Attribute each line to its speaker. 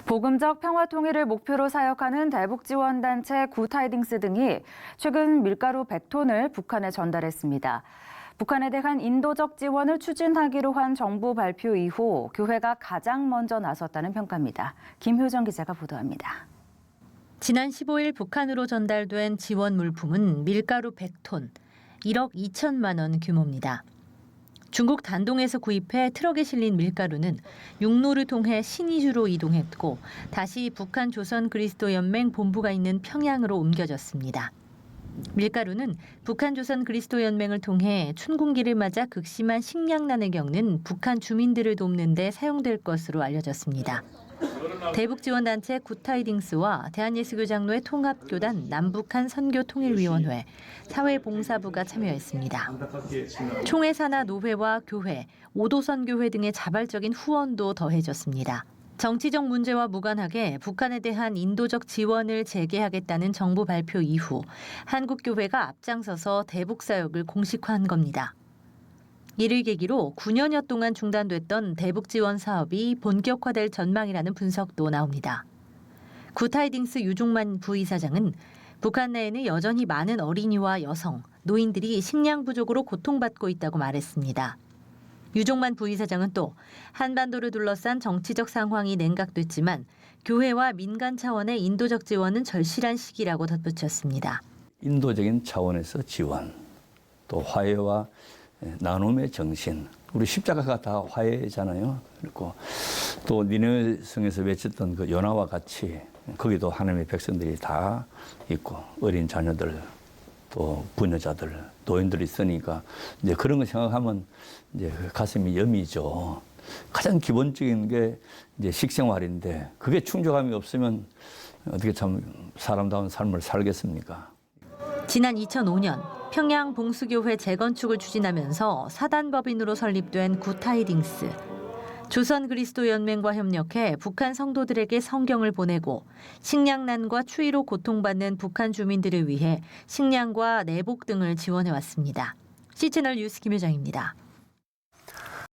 Speaker 1: 복음적 평화 통일을 목표로 사역하는 대북지원단체 굿타이딩스 등이 최근 밀가루 100톤을 북한에 전달했습니다. 북한에 대한 인도적 지원을 추진하기로 한 정부 발표 이후 교회가 가장 먼저 나섰다는 평가입니다. 김효정 기자가 보도합니다.
Speaker 2: 지난 15일 북한으로 전달된 지원 물품은 밀가루 100톤, 1억 2천만 원 규모입니다. 중국 단동에서 구입해 트럭에 실린 밀가루는 육로를 통해 신의주로 이동했고 다시 북한 조선 그리스도 연맹 본부가 있는 평양으로 옮겨졌습니다. 밀가루는 북한 조선 그리스도 연맹을 통해 춘궁기를 맞아 극심한 식량난을 겪는 북한 주민들을 돕는 데 사용될 것으로 알려졌습니다. 대북지원단체 굿타이딩스와 대한예수교장로회 통합교단 남북한 선교통일위원회, 사회봉사부가 참여했습니다. 총회 산하 노회와 교회, 오도선교회 등의 자발적인 후원도 더해졌습니다. 정치적 문제와 무관하게 북한에 대한 인도적 지원을 재개하겠다는 정부 발표 이후 한국교회가 앞장서서 대북사역을 공식화한 겁니다. 이를 계기로 9년여 동안 중단됐던 대북지원 사업이 본격화될 전망이라는 분석도 나옵니다. 굿타이딩스 유종만 부이사장은 북한 내에는 여전히 많은 어린이와 여성, 노인들이 식량 부족으로 고통받고 있다고 말했습니다. 유종만 부이사장은 또 한반도를 둘러싼 정치적 상황이 냉각됐지만 교회와 민간 차원의 인도적 지원은 절실한 시기라고 덧붙였습니다.
Speaker 3: 인도적인 차원에서 지원, 또 화해와 나눔의 정신, 우리 십자가가 다 화해잖아요. 그리고 또 니느웨성에서 외쳤던 그 연화와 같이 거기도 하나님의 백성들이 다 있고 어린 자녀들, 또 부녀자들, 노인들이 있으니까 이제 그런 거 생각하면 이제 가슴이 여미죠. 가장 기본적인 게 이제 식생활인데 그게 충족감이 없으면 어떻게 참 사람다운 삶을 살겠습니까?
Speaker 2: 지난 2005년 평양 봉수교회 재건축을 추진하면서 사단법인으로 설립된 굿타이딩스. 조선 그리스도 연맹과 협력해 북한 성도들에게 성경을 보내고 식량난과 추위로 고통받는 북한 주민들을 위해 식량과 내복 등을 지원해왔습니다. CC채널 뉴스 김효정입니다.